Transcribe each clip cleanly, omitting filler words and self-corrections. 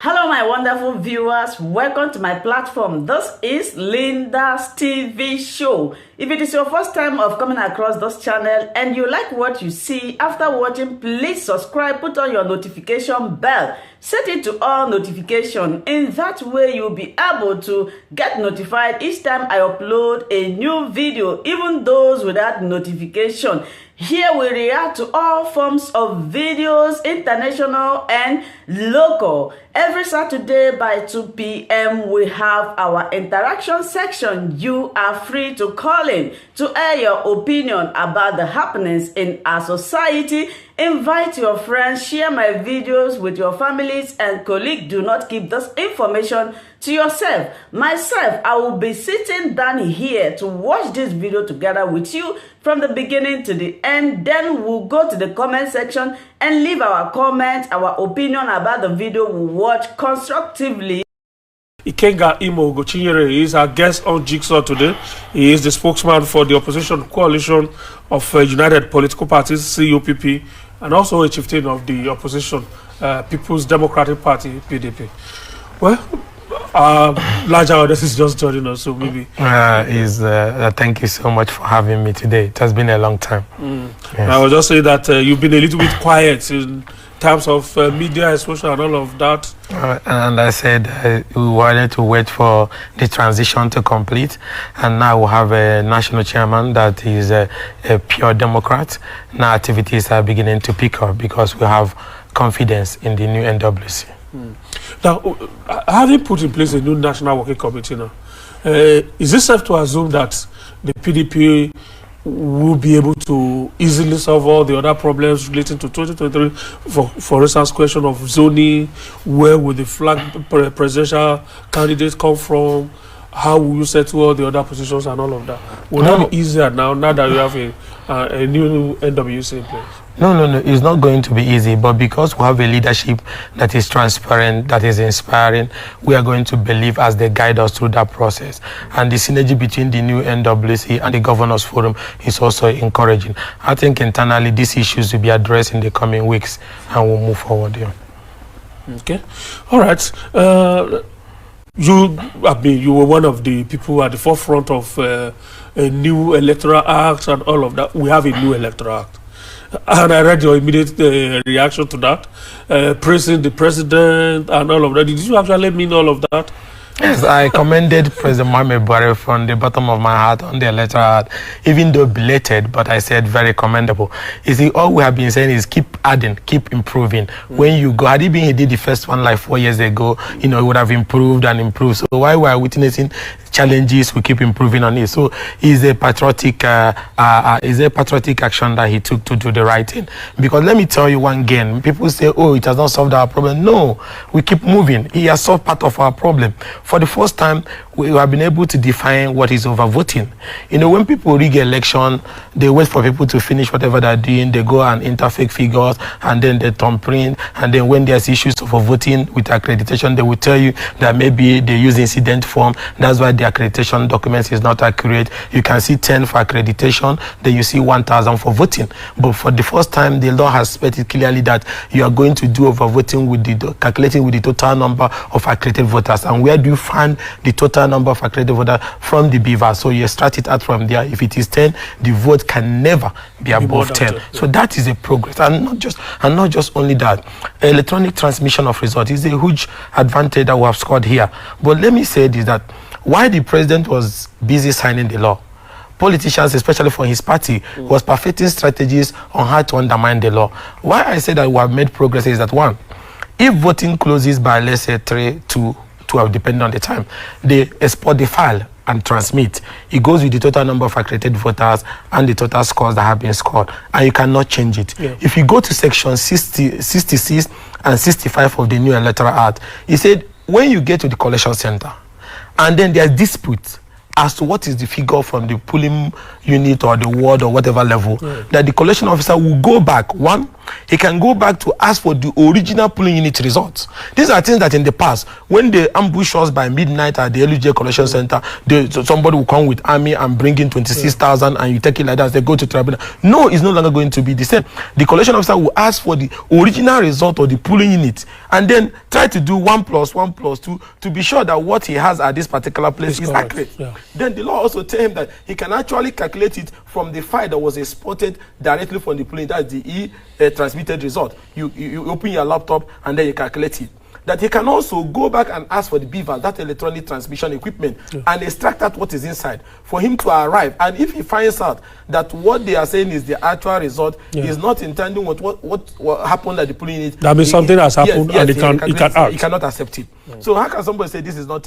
Hello, my wonderful viewers. Welcome to my platform. This is Linda's TV show. If it is your first time of coming across this channel and you like what you see after watching, please subscribe, put on your notification bell, set it to all notification. In that way, you'll be able to get notified each time I upload a new video, even those without notification. Here we react to all forms of videos, international and local. Every Saturday by 2 p.m. we have our interaction section. You are free to call in to air your opinion about the happenings in our society. Invite your friends, share my videos with your families and colleagues. Do not keep this information to yourself. Myself, I will be sitting down here to watch this video together with you from the beginning to the end. Then we'll go to the comment section and leave our comments, our opinion about the video we watch constructively. Ikenga Imo Gochinyere is our guest on Jigsaw today. He is the spokesman for the opposition coalition of United Political Parties, CUPP, and also a chieftain of the opposition, People's Democratic Party, PDP. Well, larger audience is just joining us, so maybe. Thank you so much for having me today. It has been a long time. Yes. I will just say that you've been a little bit quiet in terms of media exposure and all of that. And I said we wanted to wait for the transition to complete, and now we have a national chairman that is a pure Democrat. Now activities are beginning to pick up because we have confidence in the new NWC. Now, having put in place a new national working committee now, is it safe to assume that the PDP will be able to easily solve all the other problems relating to 2023? For instance, question of zoning, where will the flag presidential candidates come from? How will you settle all the other positions and all of that? Will that be easier now that you have a new NWC in place? No, it's not going to be easy, but because we have a leadership that is transparent, that is inspiring, we are going to believe as they guide us through that process. And the synergy between the new NWC and the Governors Forum is also encouraging. I think internally these issues will be addressed in the coming weeks and we'll move forward here. Okay. All right. You were one of the people at the forefront of a new Electoral Act and all of that. We have a new Electoral Act. And I read your immediate reaction to that, praising the president and all of that. Did you actually mean all of that? Yes, I commended President Buhari from the bottom of my heart on the Electoral Act, even though belated, but I said very commendable. You see, all we have been saying is keep adding, keep improving. When you go, had he did the first one like 4 years ago, it would have improved and improved. So while we are witnessing challenges, we keep improving on it. So it's a patriotic action that he took to do the right thing. Because let me tell you one again, people say, oh, it has not solved our problem. No, we keep moving. He has solved part of our problem. For the first time, we have been able to define what is overvoting. When people rig election, they wait for people to finish whatever they're doing. They go and enter fake figures, and then they thumbprint. And then when there's issues of voting with accreditation, they will tell you that maybe they use incident form. That's why the accreditation documents is not accurate. You can see 10 for accreditation, then you see 1,000 for voting. But for the first time, the law has stated clearly that you are going to do overvoting with the calculating with the total number of accredited voters. And where do you find the total number of accredited voters? From the BVA. So you extract it out from there. If it is 10, the vote can never be above 10. So that is a progress. And not just only that, electronic transmission of results is a huge advantage that we have scored here. But let me say this, that while the president was busy signing the law, politicians, especially for his party, was perfecting strategies on how to undermine the law. Why I say that we have made progress is that, one, if voting closes by, let's say, 3 to 12, depending on the time, they export the file and transmit. It goes with the total number of accredited voters and the total scores that have been scored, and you cannot change it. Yeah. If you go to section 66 and 65 of the new Electoral Act, it said when you get to the collection center, and then there's dispute as to what is the figure from the polling unit or the ward or whatever level, that the collection officer will go back. One, he can go back to ask for the original polling unit results. These are things that in the past, when they ambush us by midnight at the LUJ collection center, somebody will come with army and bring in 26,000 and you take it like that, they go to tribunal. No, it's no longer going to be the same. The collection officer will ask for the original result of the polling unit and then try to do 1 + 1 + 2 to be sure that what he has at this particular place is accurate. Then the law also tells him that he can actually calculate it from the file that was exported directly from the polling. That's the transmitted result. You open your laptop and then you calculate it. That he can also go back and ask for the BVAS, that electronic transmission equipment, and extract out what is inside for him to arrive. And if he finds out that what they are saying is the actual result is not intending what happened at the polling unit, that means something has happened and he cannot accept it. So how can somebody say this is not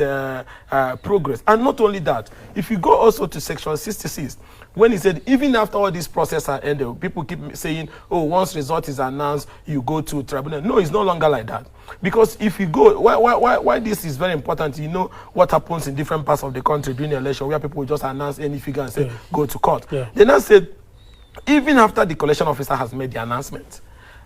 progress? And not only that, if you go also to section 66, when he said even after all this process are ended, people keep saying, oh, once result is announced, you go to tribunal. No, it's no longer like that. Because if you go, why this is very important, you know what happens in different parts of the country during the election where people will just announce any figure and say, go to court. They now said, even after the collection officer has made the announcement,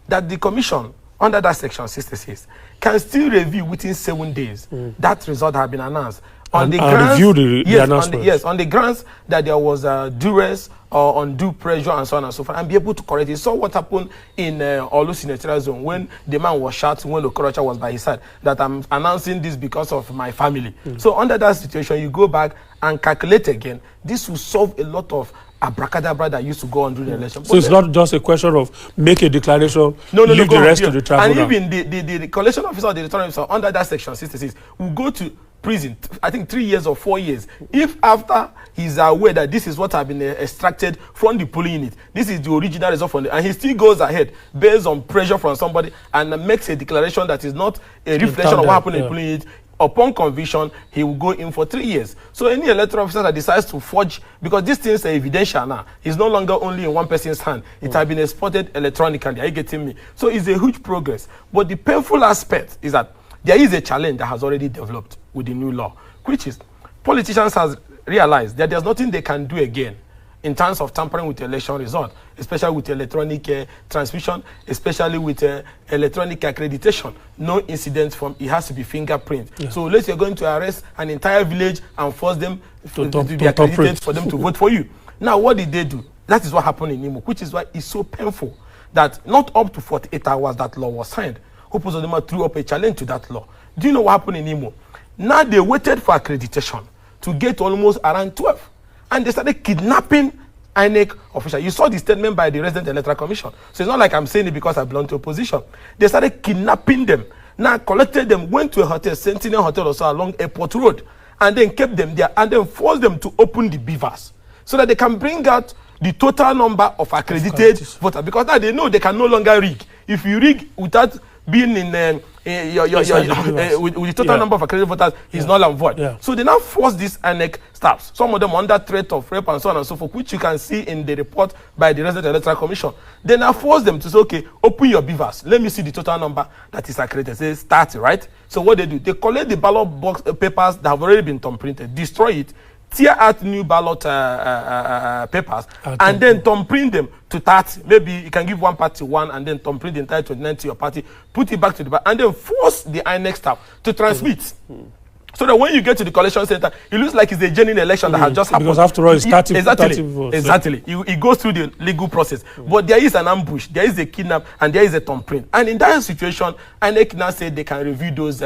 that the commission, under that section 66, can still review within 7 days that result has been announced. On the grounds, review the announcement. On the grounds that there was duress or undue pressure and so on and so forth, and be able to correct it. So what happened in Olu Senatorial Zone when the man was shot when the Okorocha was by his side, that I'm announcing this because of my family. So under that situation, you go back and calculate again. This will solve a lot of abracadabra that used to go on during the election. So it's not just a question of make a declaration, leave the rest to the tribunal. And even the collection officer or the return officer under that section 66 will go to prison, I think 3 years or 4 years, if after he's aware that this is what has been extracted from the polling unit, this is the original result from and he still goes ahead based on pressure from somebody and makes a declaration that is not a reflection of what happened in the polling unit. Upon conviction, he will go in for 3 years. So any electoral officer that decides to forge, because these things are evidential now, it's no longer only in one person's hand. It has been exported electronically. Are you getting me? So it's a huge progress. But the painful aspect is that there is a challenge that has already developed with the new law, which is politicians has realized that there's nothing they can do again in terms of tampering with the election result, especially with electronic transmission, especially with electronic accreditation. No incidents from it has to be fingerprint. So let's say you're going to arrest an entire village and force them to be accredited for them to vote for you. Now, what did they do? That is what happened in Imo, which is why it's so painful that not up to 48 hours that law was signed, Hope Uzodinma threw up a challenge to that law. Do you know what happened in Imo? Now they waited for accreditation to get almost around 12. And they started kidnapping INEC officials. You saw the statement by the Resident Electoral Commission. So it's not like I'm saying it because I belong to opposition. They started kidnapping them. Now collected them, went to a hotel, Sentinel Hotel also along Airport Road, and then kept them there and then forced them to open the BVAS so that they can bring out the total number of accredited voters. Because now they know they can no longer rig. If you rig without being in with the total number of accredited voters is null and void. So they now force these INEC staffs, some of them under threat of rape and so on and so forth, which you can see in the report by the Resident Electoral Commission. They now force them to say, okay, open your BVAS. Let me see the total number that is accredited. Say start, right? So what they do, they collect the ballot box papers that have already been thumb printed, destroy it, tear out new ballot papers, and then thumb print them to 30. Maybe you can give one party one and then thumb print the entire 29 to your party, put it back to the back, and then force the INEC staff to transmit. So that when you get to the collection center, it looks like it's a genuine election that has just happened. Because after all, it's 30 votes. Exactly. It goes through the legal process. But there is an ambush, there is a kidnap, and there is a thumb print. And in that situation, INEC now said they can review those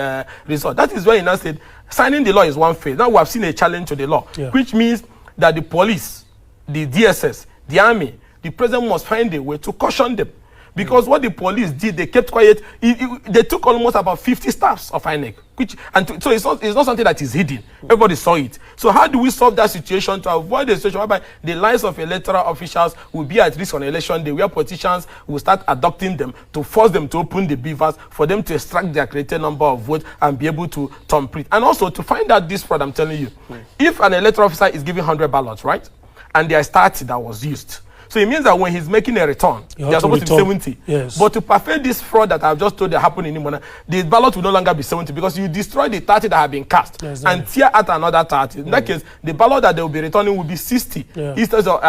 results. That is why he now said signing the law is one phase. Now we have seen a challenge to the law, which means that the police, the DSS, the army, the president must find a way to caution them. Because what the police did, they kept quiet. They took almost about 50 staffs of INEC, so it's not something that is hidden. Everybody saw it. So how do we solve that situation to avoid the situation whereby the lives of electoral officials will be at risk on election day, where politicians will start adopting them to force them to open the BVAS for them to extract their created number of votes and be able to thumb print. And also to find out this fraud, I'm telling you, if an electoral officer is giving 100 ballots, right, and there is 30 that was used, So it means that when he's making a return, they're supposed to be 70. Yes. But to perfect this fraud that I've just told you happened in Imona, the ballot will no longer be 70 because you destroy the 30 that have been cast and tear out another 30. In that case, the ballot that they will be returning will be 60. Instead of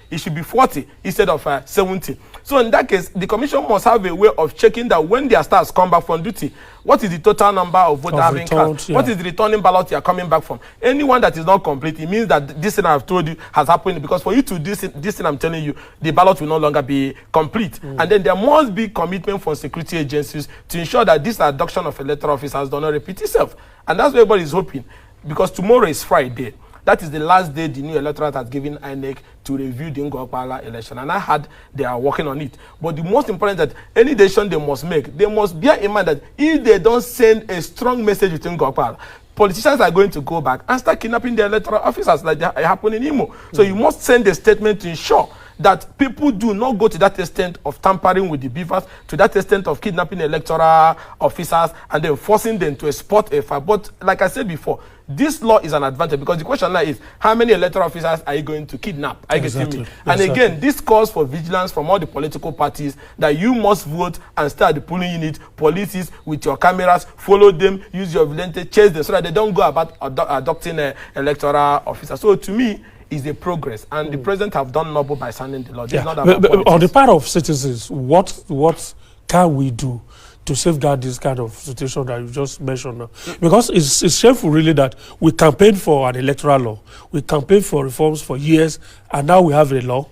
it should be 40 instead of 70. So in that case, the commission must have a way of checking that when their stars come back from duty, what is the total number of votes having cast? What is the returning ballot you are coming back from? Anyone that is not complete, it means that this thing I've told you has happened, because for you to do this thing I'm telling you, the ballot will no longer be complete. And then there must be commitment from security agencies to ensure that this adoption of electoral officers does not repeat itself. And that's what everybody is hoping, because tomorrow is Friday. That is the last day the new electorate has given INEC to review the WAHALA election. And I heard they are working on it. But the most important is that any decision they must make, they must bear in mind that if they don't send a strong message within WAHALA, politicians are going to go back and start kidnapping the electoral officers like that happened in Imo. So you must send a statement to ensure that people do not go to that extent of tampering with the beavers, to that extent of kidnapping electoral officers and then forcing them to export a file. But like I said before, this law is an advantage, because the question now is, how many electoral officers are you going to kidnap? Exactly. And again, this calls for vigilance from all the political parties, that you must vote and start the polling unit, policies with your cameras, follow them, use your vigilante, chase them, so that they don't go about adopting electoral officers. So to me, is a progress, and the president have done noble by signing the law. Not but on the part of citizens, what can we do to safeguard this kind of situation that you just mentioned now? Because it's shameful really that we campaigned for an electoral law, we campaigned for reforms for years, and now we have a law,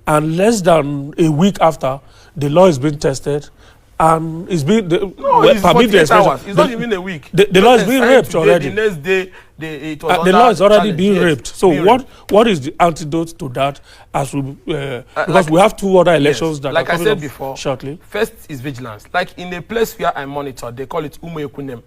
and less than a week after, the law is being tested, and it's being it's 48 hours. It's not even a week. The law is being raped already. The next day, it was the law is already being raped. So what is the antidote to that? As we because we have two other elections that like are I coming said up before, shortly. First is vigilance. Like in a place where I monitor, they call it Umekunem.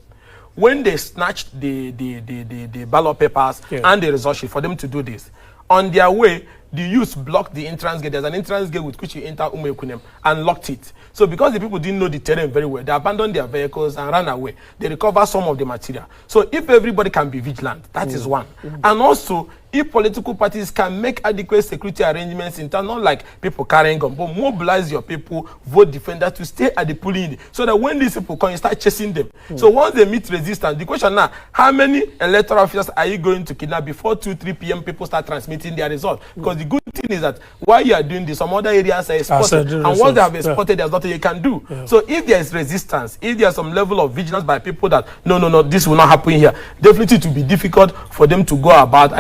When they snatched the ballot papers and the result sheet for them to do this, on their way, the youth blocked the entrance gate. There's an entrance gate with which you enter Umekunem, and locked it. So because the people didn't know the terrain very well, they abandoned their vehicles and ran away. They recovered some of the material. So if everybody can be vigilant, that is one. And also, if political parties can make adequate security arrangements in town, not like people carrying guns, but mobilize your people, vote defenders to stay at the polling unit, so that when these people come, you start chasing them. So once they meet resistance, the question now, how many electoral officers are you going to kidnap before 2-3 p.m. people start transmitting their results? Because the good thing is that while you are doing this, some other areas are exported, and once they have exported, there's nothing you can do. So if there is resistance, if there's some level of vigilance by people that no, this will not happen here, definitely it will be difficult for them to go about,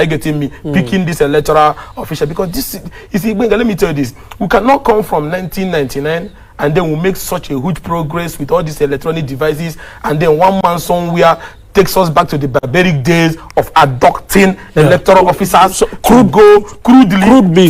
picking this electoral official. Because this, you see, let me tell you this, we cannot come from 1999 and then we make such a huge progress with all these electronic devices, and then one man somewhere takes us back to the barbaric days of adopting electoral officers, so crudely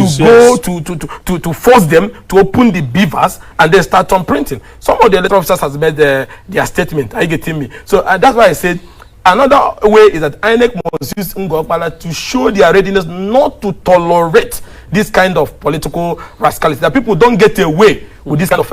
to force them to open the beavers and then start on printing. Some of the electoral officers has made their statement. Are you getting me? So that's why I said another way is that INEC must use WAHALA to show their readiness not to tolerate this kind of political rascality, that people don't get away with this kind of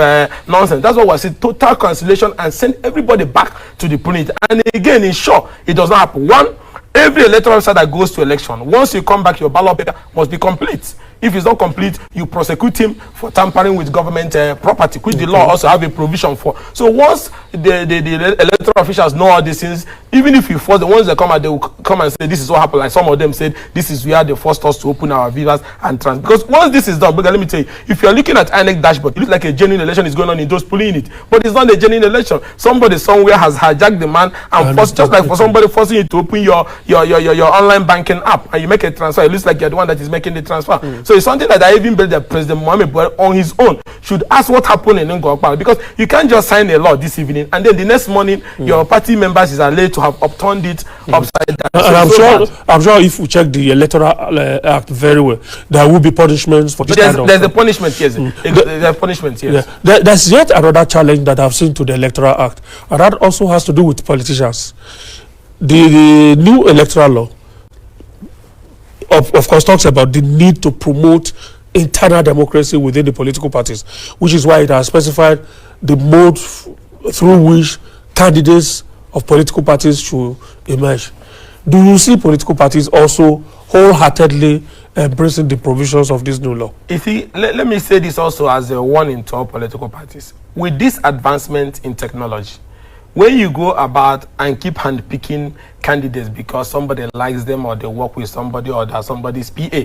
nonsense. That's why we say total cancellation and send everybody back to the polling. And again, ensure it does not happen. One, every electoral officer that goes to election, once you come back, your ballot paper must be complete. If it's not complete, you prosecute him for tampering with government property, which the law also have a provision for. So once the electoral officials know all these things, even if you force the ones that come out, they will come and say, this is what happened. Like some of them said, this is where they forced us to open our visas and trans. Because once this is done, let me tell you, if you're looking at INEC dashboard, it looks like a genuine election is going on in those polling units. But it's not a genuine election. Somebody somewhere has hijacked the man and forced, just like for somebody forcing you to open your online banking app and you make a transfer, it looks like you're the one that is making the transfer. So it's something that I even believe that President Mohamed Buhari on his own should ask what happened in WAHALA, because you can't just sign a law this evening and then the next morning your party members is alleged to have upturned it upside down. And I'm sure if we check the Electoral Act very well, there will be punishments for this kind of... There's a punishment, yes. There's a punishment, yes. There's yet another challenge that I've seen to the Electoral Act, and that also has to do with politicians. The new electoral law of course talks about the need to promote internal democracy within the political parties, which is why it has specified the mode through which candidates of political parties should emerge. Do you see political parties also wholeheartedly embracing the provisions of this new law? You see, let me say this also as a warning to all political parties. With this advancement in technology, when you go about and keep handpicking candidates because somebody likes them or they work with somebody or they're somebody's PA,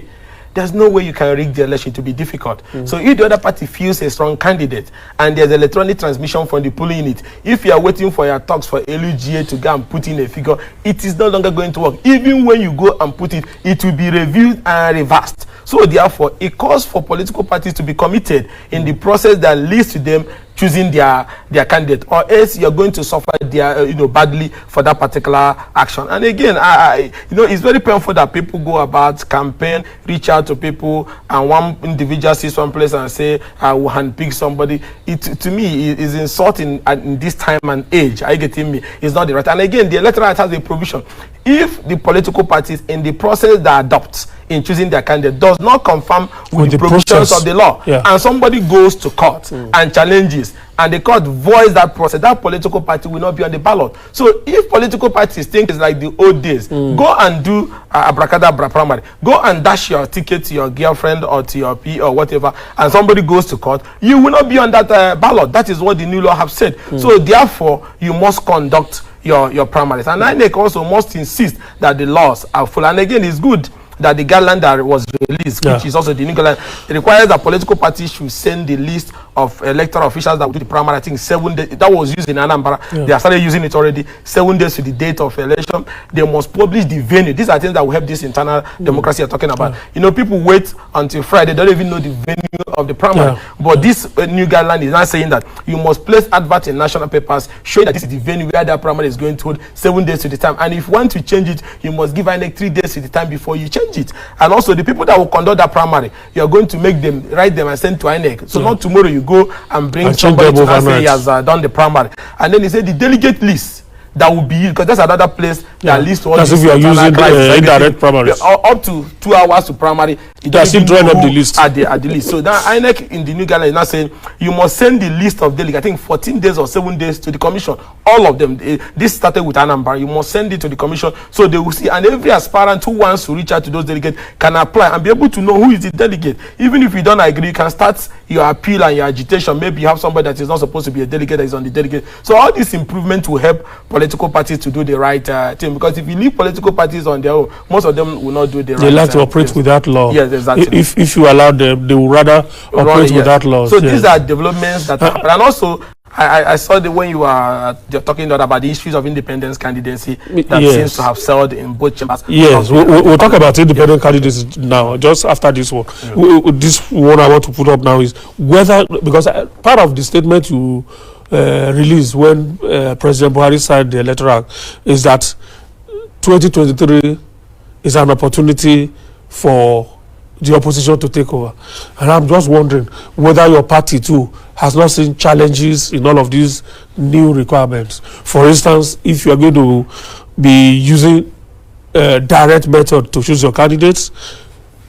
there's no way you can rig the election to be difficult. So if the other party feels a strong candidate and there's electronic transmission from the polling unit, if you are waiting for your talks for LUGA to go and put in a figure, it is no longer going to work. Even when you go and put it, it will be reviewed and reversed. So therefore, it calls for political parties to be committed in the process that leads to them choosing their candidate, or else you're going to suffer their badly for that particular action. And again, it's very painful that people go about campaign, reach out to people, and one individual sees one place and say, I will handpick somebody. It to me is insulting in this time and age. Are you getting me? It's not the right. And again, the Electoral Act has a provision. If the political parties in the process they adopt in choosing their candidate does not confirm with the provisions of the law, and somebody goes to court and challenges, and the court voids that process, that political party will not be on the ballot. So if political parties think it's like the old days, go and do abracadabra primary, go and dash your ticket to your girlfriend or to your P or whatever, and somebody goes to court, you will not be on that ballot. That is what the new law have said. So therefore, you must conduct your primaries. And INEC also must insist that the laws are full. And again, it's good that the guideline that was released, which is also the new guideline, it requires that political parties should send the list of electoral officials that will do the primary. I think 7 days. That was used in Anambra. They have started using it already. 7 days to the date of election. They must publish the venue. These are things that will help this internal democracy you're talking about. People wait until Friday. They don't even know the venue of the primary. But this new guideline is now saying that you must place advert in national papers showing that this is the venue where that primary is going to hold 7 days to the time. And if you want to change it, you must give INEC 3 days to the time before you change it. And also the people that will conduct that primary, you're going to make them write them and send to INEC. So not tomorrow you go and bring somebody to say he has done the primary. And then he said the delegate list that will be used, because that's another place that lists all. That's if you are using indirect primaries. Up to 2 hours to primary. They are still drawing up the list. At the list. So now INEC in the new guideline is now saying you must send the list of delegates, I think 14 days or 7 days to the commission. All of them. This started with Anambra. You must send it to the commission so they will see. And every aspirant who wants to reach out to those delegates can apply and be able to know who is the delegate. Even if you don't agree, you can start your appeal and your agitation. Maybe you have somebody that is not supposed to be a delegate that is on the delegate. So all this improvement will help political parties to do the right thing. Because if you leave political parties on their own, most of them will not do the right thing. They like to operate with that law. Yes, exactly. If you allow them, they will rather operate with that law. So these are developments that happen. And also, I saw that when you were talking about the issues of independence candidacy that seems to have settled in both chambers. Yes, we'll talk about independent candidacy now, just after this one. This one I want to put up now is whether, because part of the statement you released when President Buhari signed the Electoral Act is that 2023 is an opportunity for the opposition to take over. And I'm just wondering whether your party too has not seen challenges in all of these new requirements. For instance, if you are going to be using a direct method to choose your candidates,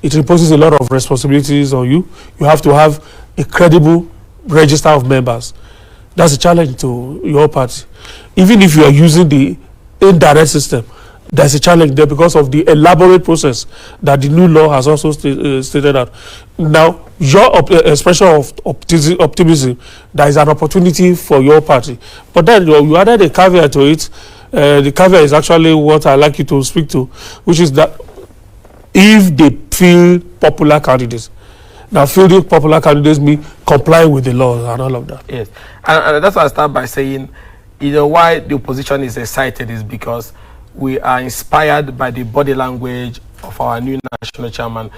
it imposes a lot of responsibilities on you. You have to have a credible register of members. That's a challenge to your party. Even if you are using the indirect system, there's a challenge there because of the elaborate process that the new law has also stated out. Now, your expression of optimism, there is an opportunity for your party. But then you added a caveat to it. The caveat is actually what I'd like you to speak to, which is that if they field popular candidates, now fielding popular candidates mean complying with the laws and all of that. Yes, and that's why I start by saying, why the opposition is excited is because we are inspired by the body language of our new national chairman,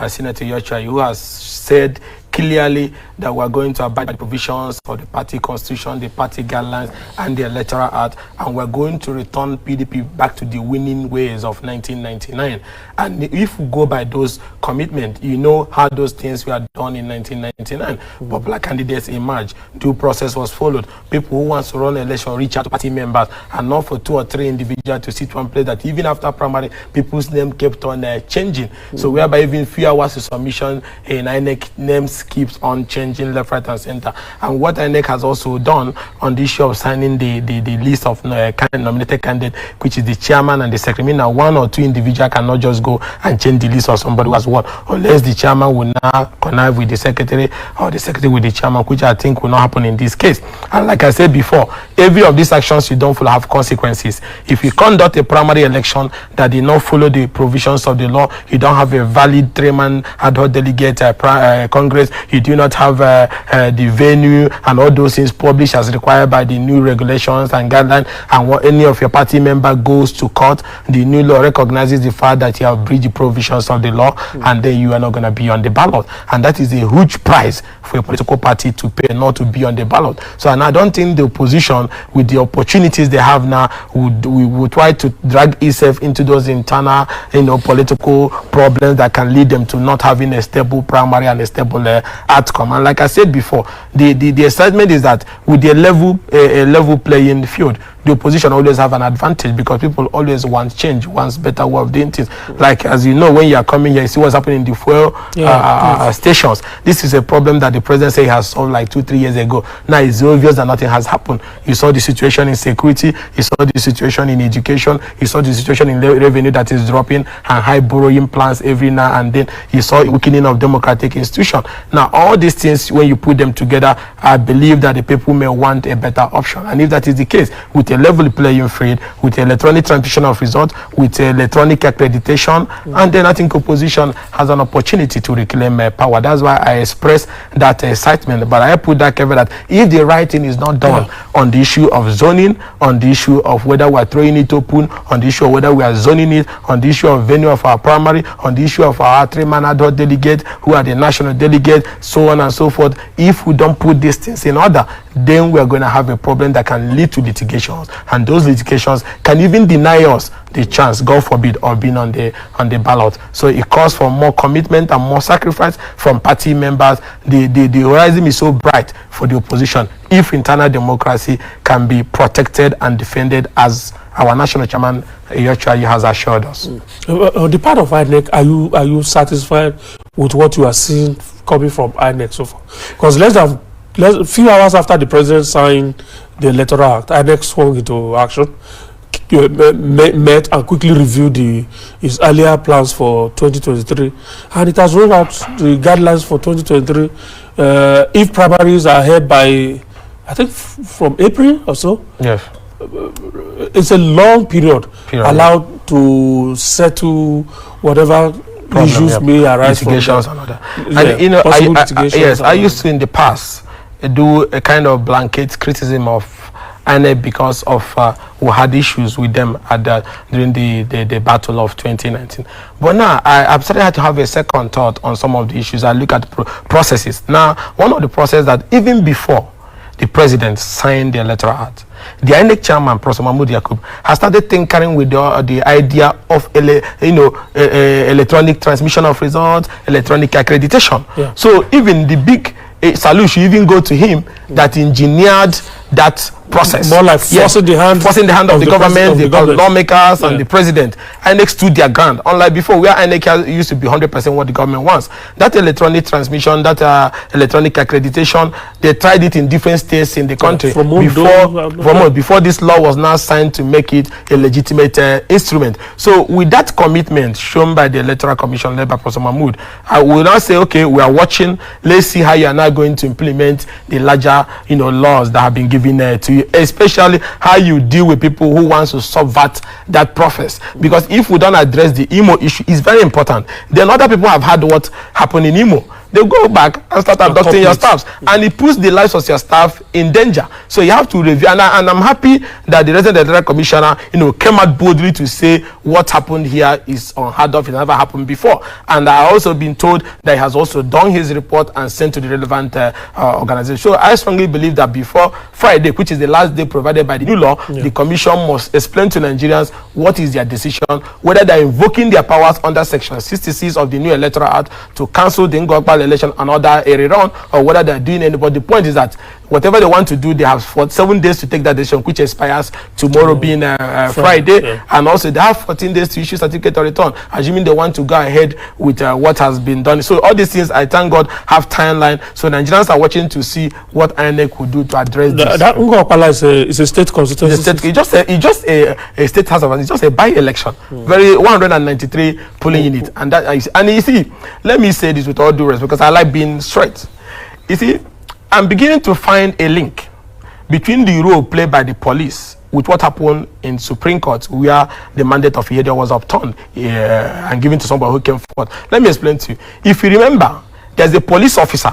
Senator Yochai, who has said clearly that we are going to abide by the provisions of the party constitution, the party guidelines, and the Electoral Act, and we're going to return PDP back to the winning ways of 1999. And if we go by those commitments, you know how those things were done in 1999. Popular candidates emerged, due process was followed. People who want to run an election reach out to party members, and not for 2 or 3 individuals individual to sit one place, that even after primary, people's name kept on changing. So whereby even few hours of submission, in INEC names keeps on changing left, right, and center. And what INEC has also done on the issue of signing the list of nominated candidates, which is the chairman and the secretary. Now, one or two individuals cannot just go and change the list of somebody who has won, unless the chairman will now connive with the secretary or the secretary with the chairman, which I think will not happen in this case. And like I said before, every of these actions you don't follow have consequences. If you conduct a primary election that did not follow the provisions of the law, you don't have a valid 3-man ad hoc delegate Congress, you do not have the venue and all those things published as required by the new regulations and guidelines, and what any of your party member goes to court, the new law recognizes the fact that you have breached the provisions of the law, and then you are not going to be on the ballot. And that is a huge price for a political party to pay not to be on the ballot. So, and I don't think the opposition, with the opportunities they have now, would try to drag itself into those internal, political problems that can lead them to not having a stable primary and a stable outcome. And like I said before, the excitement is that with a level playing field, the opposition always have an advantage, because people always want change, wants better way of doing things. Like, as you know, when you are coming here, you see what's happening in the fuel stations. This is a problem that the president said he has solved like 2-3 years ago. Now it's obvious that nothing has happened. You saw the situation in security, you saw the situation in education, you saw the situation in revenue that is dropping, and high borrowing plans every now and then. You saw weakening of democratic institutions. Now all these things, when you put them together, I believe that the people may want a better option. And if that is the case, with a level playing field, with electronic transmission of results, with electronic accreditation, and then I think opposition has an opportunity to reclaim power. That's why I express that excitement. But I put that caveat that if the right thing is not done on the issue of zoning, on the issue of whether we are throwing it open, on the issue of whether we are zoning it, on the issue of venue of our primary, on the issue of our 3-man ad hoc delegate, who are the national delegate, so on and so forth, if we don't put these things in order, then we are going to have a problem that can lead to litigations, and those litigations can even deny us the chance, God forbid, of being on the ballot. So it calls for more commitment and more sacrifice from party members. The horizon is so bright for the opposition if internal democracy can be protected and defended, as our national chairman actually has assured us. On the part of INEC, are you satisfied with what you are seeing coming from INEC so far? Because a few hours after the president signed the Electoral Act, INEC swung into action, met and quickly reviewed his earlier plans for 2023, and it has rolled out the guidelines for 2023. If primaries are held by, I think, from April or so. Yes. It's a long period allowed to settle whatever issues may arise litigations from that. And I used to in the past do a kind of blanket criticism of INEC because of we had issues with them during the battle of 2019. But now I've started to have a second thought on some of the issues. I look at processes. Now, one of the processes that even before the president signed the Electoral Act, the INEC chairman, Professor Mahmoud Yakub, has started tinkering with the idea of electronic transmission of results, electronic accreditation. Yeah. So even the big salute should even go to him that engineered that process. More like forcing the hand of the government, the lawmakers, and the president. INEC stood their ground. Unlike before, where INEC used to be 100% what the government wants. That electronic transmission, that electronic accreditation, they tried it in different states in the country before this law was now signed to make it a legitimate instrument. So with that commitment shown by the Electoral Commission led by Professor Mahmoud, I will now say, okay, we are watching. Let's see how you are now going to implement the larger, laws that have been given to you, especially how you deal with people who want to subvert that process. Because if we don't address the Imo issue, it's very important. Then other people have had what happened in Imo. They go back and start adopting your staffs, and it puts the lives of your staff in danger. So you have to review. And I'm happy that the resident electoral commissioner, came out boldly to say what happened here is unheard of. It never happened before. And I also been told that he has also done his report and sent to the relevant organization. So I strongly believe that before Friday, which is the last day provided by the new law, the commission must explain to Nigerians what is their decision, whether they are invoking their powers under Section 66 of the new Electoral Act to cancel the Ngokbal election and other area round, or whether they are doing any. But the point is that whatever they want to do, they have 7 days to take that decision, which expires tomorrow being Friday, and also they have 14 days to issue certificate of return, assuming they want to go ahead with what has been done. So all these things, I thank God, have timeline. So Nigerians are watching to see what INEC will do to address this. That WAHALA is a state constituency. It's just a state house of, it's just a by-election. Very 193 polling unit, and that is, and you see, let me say this with all due respect, because I like being straight. You see, I'm beginning to find a link between the role played by the police with what happened in Supreme Court, where the mandate of Ihedio was upturned and given to somebody who came forward. Let me explain to you. If you remember, there's a police officer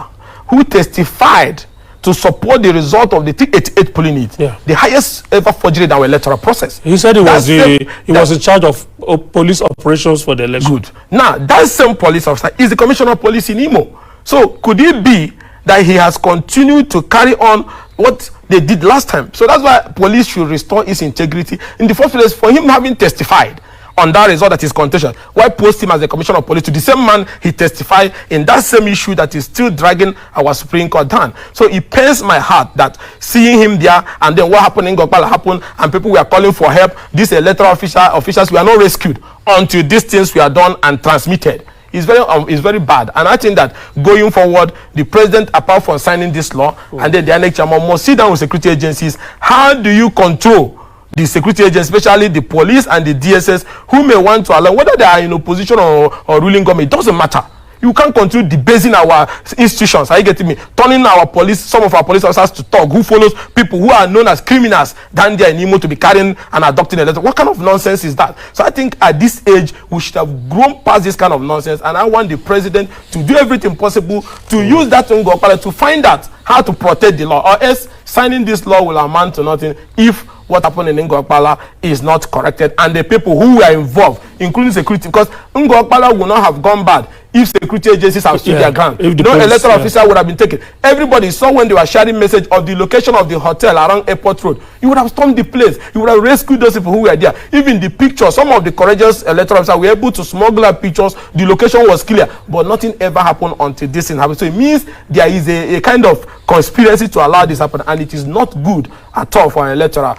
who testified to support the result of the 388 polling unit, the highest ever forgery in our electoral process. He said he was in charge of police operations for the election. Good. Now, that same police officer is the commissioner of police in Imo. So, could it be that he has continued to carry on what they did last time? So that's why police should restore its integrity. In the first place, for him having testified on that result that is contentious, why post him as the commissioner of police to the same man he testified in that same issue that is still dragging our Supreme Court down? So it pains my heart that seeing him there, and then what happened in Gokpala happened, and people were calling for help. These electoral officials were not rescued until these things were done and transmitted. It's very bad, and I think that going forward, the president, apart from signing this law, and then the NALITY chairman must sit down with security agencies. How do you control the security agencies, especially the police and the DSS, who may want to allow, whether they are in opposition or ruling government? It doesn't matter. You can't continue debasing our institutions. Are you getting me? Turning our police, some of our police officers to talk, who follows people who are known as criminals down there in Imo to be carrying and adopting a letter. What kind of nonsense is that? So I think at this age, we should have grown past this kind of nonsense, and I want the president to do everything possible to use that to find out how to protect the law, or else signing this law will amount to nothing if what happened in Ngokpala is not corrected, and the people who were involved, including security, because Ngokpala will not have gone bad if security agencies have stood their ground. No electoral officer would have been taken. Everybody saw when they were sharing message of the location of the hotel around Airport Road. You would have stormed the place. You would have rescued those people who were there. Even the pictures, some of the courageous electoral officers were able to smuggle out pictures. The location was clear, but nothing ever happened until this thing happened. So it means there is a kind of conspiracy to allow this happen, and it is not good at all for an electoral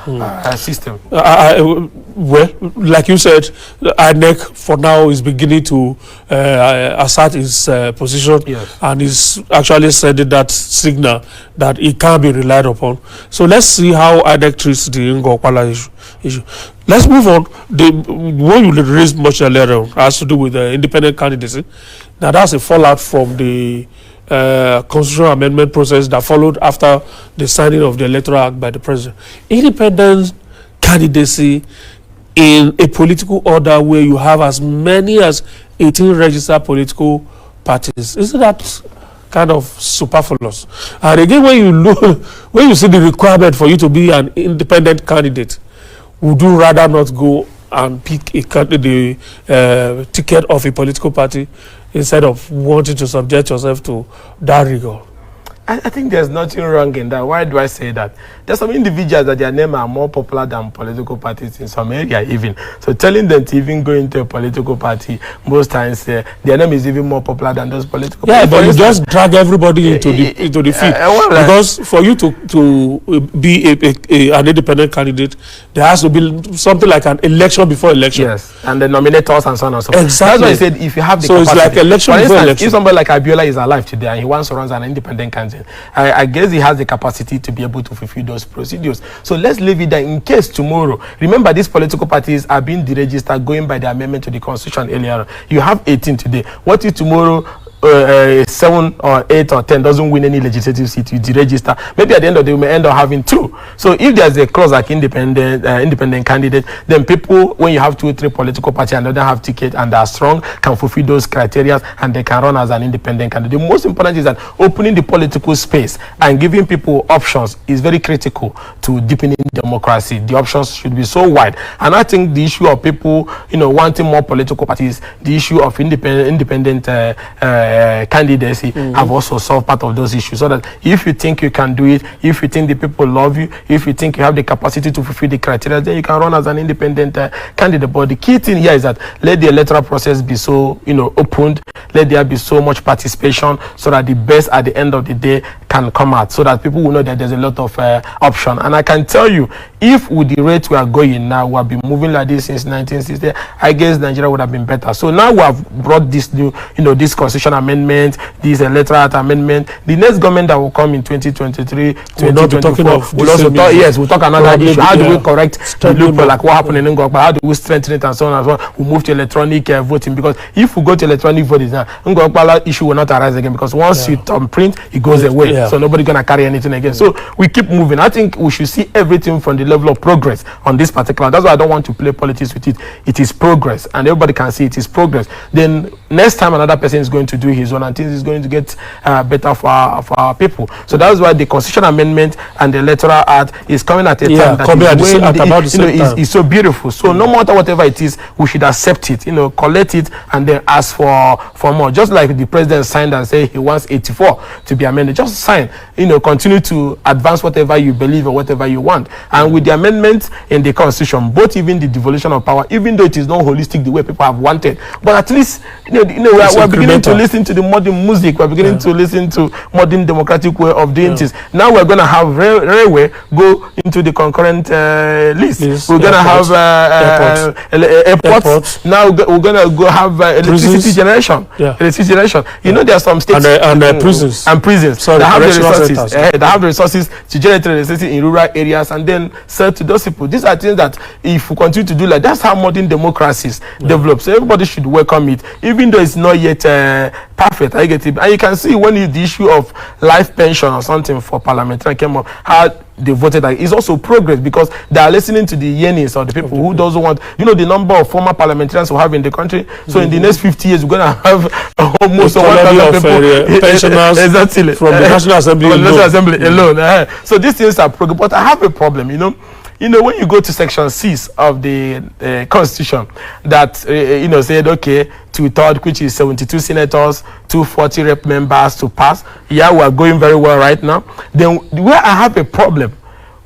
system. Well, like you said, INEC for now is beginning to assert its position, and is actually sending that signal that it can't be relied upon. So let's see how INEC treats the Ngokpala issue. Let's move on. The one you raised much earlier on has to do with the independent candidacy. Now that's a fallout from the constitutional amendment process that followed after the signing of the Electoral Act by the president. Independent candidacy in a political order where you have as many as 18 registered political parties, isn't that kind of superfluous? And again, when you look, when you see the requirement for you to be an independent candidate, would you rather not go and pick the ticket of a political party instead of wanting to subject yourself to that rigor? I think there's nothing wrong in that. Why do I say that? There's some individuals that their name are more popular than political parties in some area even. So telling them to even go into a political party, most times their name is even more popular than those political parties. But you just drag everybody into the field. Because for you to be an independent candidate, there has to be something like an election before election. Yes, and the nominators and so on and so forth. Exactly. That's why I said if you have the capacity. So it's like election for before instance, election. If somebody like Abiola is alive today and he wants to run as an independent candidate, I guess he has the capacity to be able to fulfill those procedures. So let's leave it there in case tomorrow. Remember, these political parties are being deregistered going by the amendment to the constitution earlier. You have 18 today. What if tomorrow 7 or 8 or 10 doesn't win any legislative seat, you deregister? Maybe at the end of the day, we may end up having 2. So if there's a clause like independent candidate, then people, when you have 2 or 3 political parties and they don't have ticket and they are strong, can fulfill those criteria and they can run as an independent candidate. The most important is that opening the political space and giving people options is very critical to deepening democracy. The options should be so wide, and I think the issue of people, wanting more political parties, the issue of independent candidacy have also solved part of those issues. So that if you think you can do it, if you think the people love you, if you think you have the capacity to fulfill the criteria, then you can run as an independent candidate. But the key thing here is that let the electoral process be so opened, let there be so much participation, so that the best at the end of the day can come out, so that people will know that there's a lot of option. And I can tell you, if with the rate we are going now, we have been moving like this since 1960, I guess Nigeria would have been better. So now we have brought this new, this constitution amendment, this electoral amendment. The next government that will come in 2023, 2024, we'll also talk, we'll talk another issue. How do we correct the loophole, like what happened in Ngokpa? How do we strengthen it and so on and so on? We move to electronic voting, because if we go to electronic voting now, Ngokpa issue will not arise again, because once you print, it goes away. So nobody's gonna carry anything again. So we keep moving. I think we should see everything from the level of progress on this particular. That's why I don't want to play politics with it. It is progress, and everybody can see it is progress. Then next time another person is going to do his own, and things is going to get better for our people. So that's why the constitution amendment and the electoral act is coming at a time that is so beautiful. So no matter whatever it is, we should accept it, collect it, and then ask for more. Just like the president signed and said he wants 84 to be amended, just sign, continue to advance whatever you believe or whatever you want. And with the amendments in the constitution, both even the devolution of power, even though it is not holistic the way people have wanted, but at least we're beginning to listen to the modern music, we're beginning to listen to modern democratic way of doing things. Now we're going to have railway go into the concurrent list. We're going to have airports. Now we're going to go have electricity generation. Electricity generation. There are some states and prisons. And prisons that have the resources. They have the resources to generate electricity in rural areas and then sell to those people. These are things that if we continue to do like that's how modern democracies develop. So everybody should welcome it, even though it's not yet perfect. I get it. And you can see when the issue of life pension or something for parliamentarian came up, how they voted. It's also progress, because they are listening to the yearnings of the people who doesn't want, the number of former parliamentarians we have in the country. So in the next 50 years, we're going to have almost 1,000 people, pensioners exactly, from the National Assembly alone. So these things are progress. But I have a problem, when you go to section 6 of the Constitution, that said, okay, 2/3, which is 72 senators, 240 rep members to pass. We are going very well right now. Then where I have a problem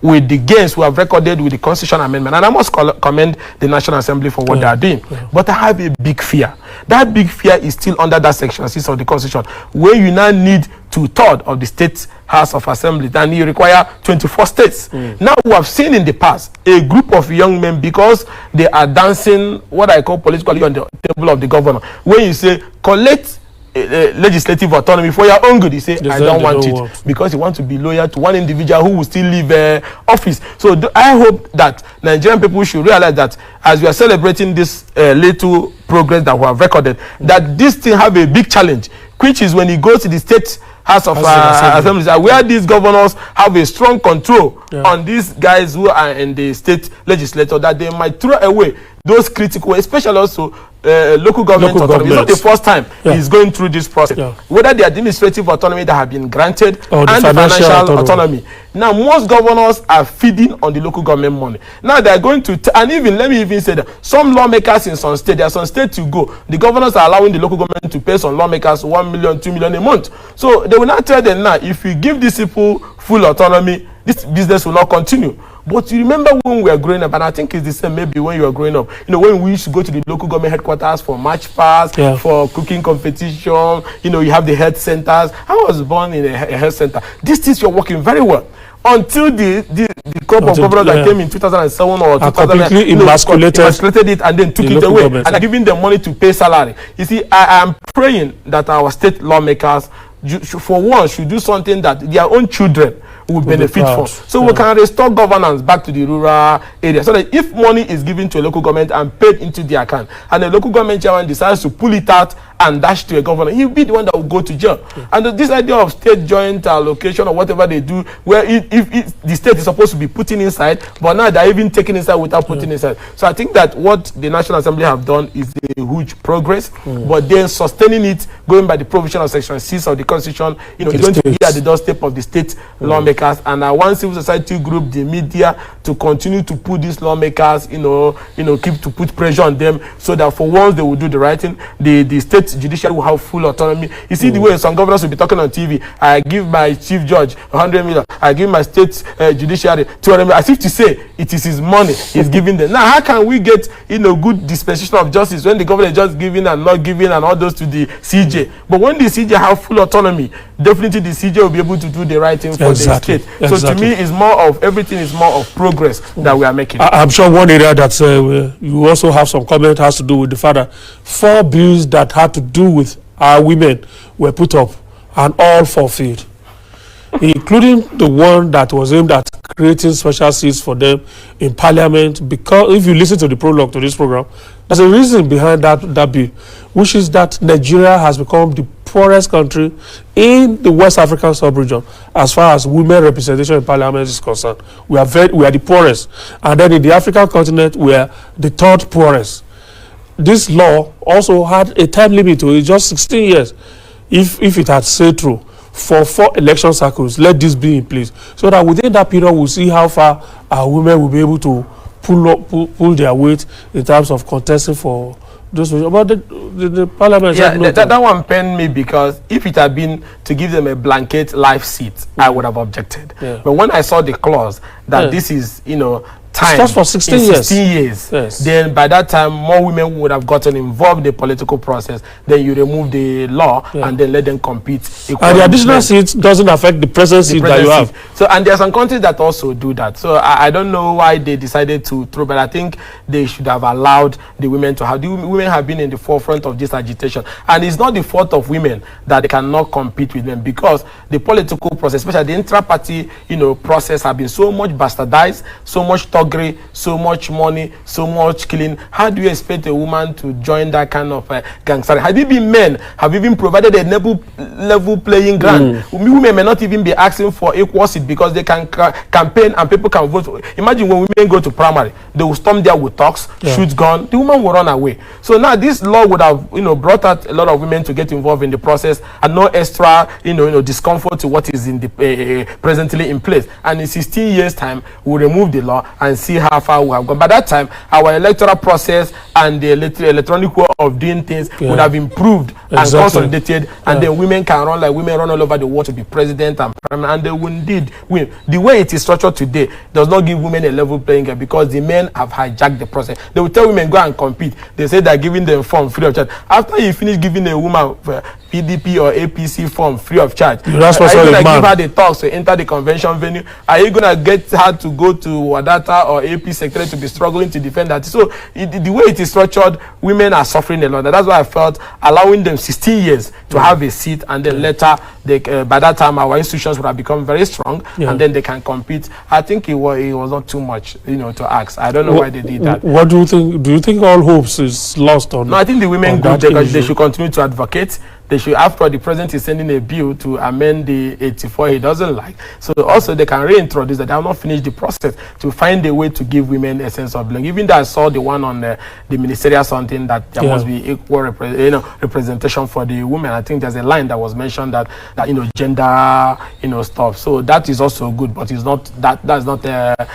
with the gains we have recorded with the Constitution amendment, and I must commend the National Assembly for what they are doing, but I have a big fear. That big fear is still under that section 6 of the Constitution, where you now need 2/3 of the state House of Assembly, then you require 24 states. Now we have seen in the past a group of young men, because they are dancing what I call politically on the table of the governor, when you say collect legislative autonomy for your own good, you say I don't want it, because you want to be loyal to one individual who will still leave office. So I hope that Nigerian people should realize that as we are celebrating this little progress that we have recorded, that this thing have a big challenge, which is when it goes to the state House of Assemblies, where these governors have a strong control on these guys who are in the state legislature, that they might throw away those critical, especially also local government autonomy. It's not the first time he's going through this process. Whether the administrative autonomy that have been granted and the financial autonomy. Now, most governors are feeding on the local government money. Now, they are going to, and even, let me even say that some lawmakers in some states, there are some states to go, the governors are allowing the local government to pay some lawmakers 1 million, 2 million a month. So, they will not tell them now, if you give these people full autonomy, this business will not continue. But you remember when we were growing up, and I think it's the same maybe when you were growing up, when we used to go to the local government headquarters for match pass, for cooking competition, you have the health centers. I was born in a health center. These things were working very well. Until the crop of governors that came in 2007 or 2000, completely emasculated it and then took it away and are giving them money to pay salary. You see, I am praying that our state lawmakers, for once, should do something that their own children will benefit from. So we can restore governance back to the rural area, so that if money is given to a local government and paid into the account, and the local government chairman decides to pull it out and dash to a governor, he'll be the one that will go to jail. And this idea of state joint allocation or whatever they do, where if the state is supposed to be putting inside, but now they're even taking inside without putting inside. So I think that what the National Assembly have done is a huge progress, but then sustaining it, going by the provision of Section 6 of the Constitution, it's going to be at the doorstep of the state lawmakers. And I want civil society group, the media, to continue to put these lawmakers, keep to put pressure on them, so that for once they will do the right thing. The state state judiciary will have full autonomy. You see the way some governors will be talking on TV. I give my chief judge 100 million. I give my state judiciary 200 million. As if to say it is his money he's giving them. Now, how can we get good dispensation of justice when the government is just giving and not giving and all those to the CJ? But when the CJ have full autonomy, definitely the CJ will be able to do the right thing for the state. So to me, it's more of everything is more of progress that we are making. I'm sure one area that you also have some comment has to do with the fact that 4 bills that had to do with our women were put up and all fulfilled, including the one that was aimed at creating special seats for them in parliament. Because if you listen to the prologue to this program, there's a reason behind that bill, which is that Nigeria has become the poorest country in the West African sub-region as far as women representation in parliament is concerned. We are the poorest, and then in the African continent we are the 3rd poorest. This law also had a time limit to it, just 16 years. If it had stayed true for 4 election cycles, let this be in place, so that within that period we'll see how far our women will be able to pull their weight in terms of contesting for those. But the parliament. Yeah, that one pained me, because if it had been to give them a blanket life seat, I would have objected. But when I saw the clause that this is, time, just for 16 years. Yes. Then by that time, more women would have gotten involved in the political process. Then you remove the law and then let them compete. And the additional seats doesn't affect the present seat that you have. So, and there are some countries that also do that. So I don't know why they decided to throw, but I think they should have allowed the women to have. The women have been in the forefront of this agitation, and it's not the fault of women that they cannot compete with them, because the political process, especially the intra-party, process, have been so much bastardized, so much so much money, so much killing. How do you expect a woman to join that kind of gangster? Have even men have even provided a level playing ground? Women may not even be asking for equal seat, because they can campaign and people can vote. Imagine when women go to primary, they will storm there with talks, shoot gun, the woman will run away. So now this law would have brought out a lot of women to get involved in the process, and no extra discomfort to what is in the presently in place. And in 16 years time, we'll remove the law and see how far we have gone. By that time, our electoral process and the electronic way of doing things would have improved and consolidated, and then women can run like women run all over the world to be president and they will indeed win. The way it is structured today does not give women a level playing game, because the men have hijacked the process. They will tell women go and compete. They say they're giving them form free of charge. After you finish giving a woman PDP or APC form free of charge, are you going to give her the talks to enter the convention venue? Are you going to get her to go to Wadata or AP secretary to be struggling to defend that? So the way it is structured, women are suffering a lot. That's why I felt allowing them 16 years to have a seat, and then later by that time our institutions would have become very strong, and then they can compete. I think it was not too much to ask. I don't know why they did that. What do you think? Do you think all hopes is lost on? No, I think the women group, they should continue to advocate. They should, after the president is sending a bill to amend the 84 he doesn't like, so also they can reintroduce that. They have not finished the process to find a way to give women a sense of belonging. Even though I saw the one on the ministerial something that there must be equal representation for the women. I think there's a line that was mentioned that gender stuff. So that is also good, but it's not that's not the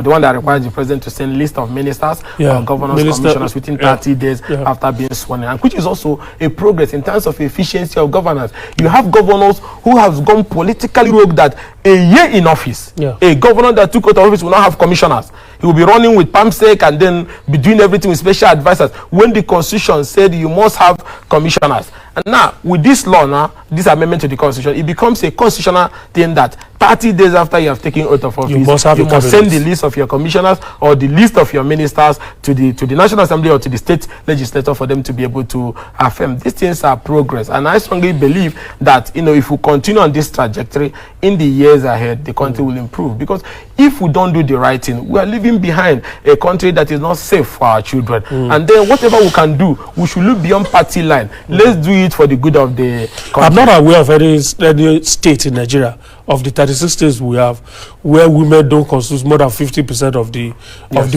one that requires the president to send list of ministers or governors, commissioners within 30 days after being sworn in, and which is also a progress in terms of efficiency of governance. You have governors who have gone politically rogue that a year in office, a governor that took out of office will not have commissioners. He will be running with PAMSEC and then be doing everything with special advisors, when the constitution said you must have commissioners. And now with this law, this amendment to the constitution, it becomes a constitutional thing that 30 days after you have taken oath of office, you must send the list of your commissioners or the list of your ministers to the National Assembly or to the state legislature for them to be able to affirm. These things are progress, and I strongly believe that if we continue on this trajectory in the years ahead, the country will improve. Because if we don't do the right thing, we are leaving behind a country that is not safe for our children. And then whatever we can do, we should look beyond party line. Let's do it for the good of the country. I'm not aware of any state in Nigeria, of the 36 states we have, where women don't constitute more than 50% of the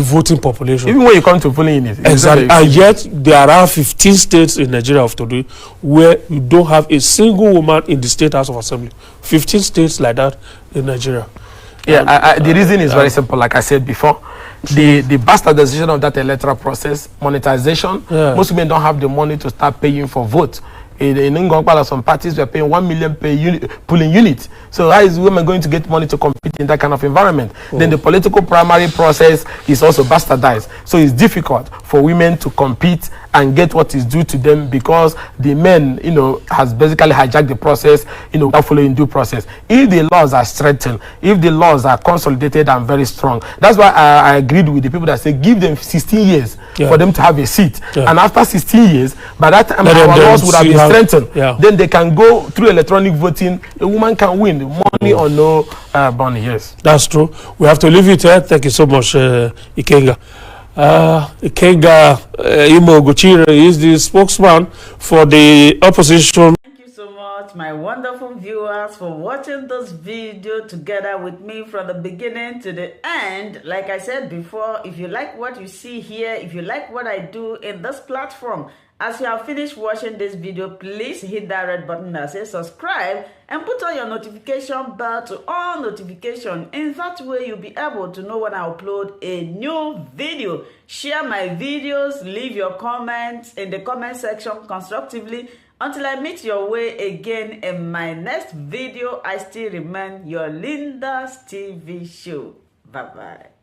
voting population. Even when you come to polling units. Exactly. And yet there are 15 states in Nigeria of today where you don't have a single woman in the State House of Assembly. 15 states like that in Nigeria. Yeah, the reason is very simple. Like I said before, the bastardization of that electoral process, monetization. Most women don't have the money to start paying for votes. In Ngongpala, some parties were paying 1 million per polling unit. So how is women going to get money to compete in that kind of environment? Then the political primary process is also bastardized. So it's difficult for women to compete and get what is due to them because the men, has basically hijacked the process, without following due process. If the laws are strengthened, if the laws are consolidated and very strong, that's why I agreed with the people that say give them 16 years for them to have a seat. And after 16 years, by that time our laws would have been strengthened. Then they can go through electronic voting. A woman can win, money or no money. Yes, that's true. We have to leave it here. Thank you so much, Ikenga. Ikenga Imo Gochire is the spokesman for the opposition. Thank you so much, my wonderful viewers, for watching this video together with me from the beginning to the end. Like I said before, if you like what you see here, if you like what I do in this platform, as you have finished watching this video, please hit that red button that says subscribe and put on your notification bell to all notification. In that way, you'll be able to know when I upload a new video. Share my videos, leave your comments in the comment section constructively. Until I meet your way again in my next video, I still remain your Linda's TV show. Bye-bye.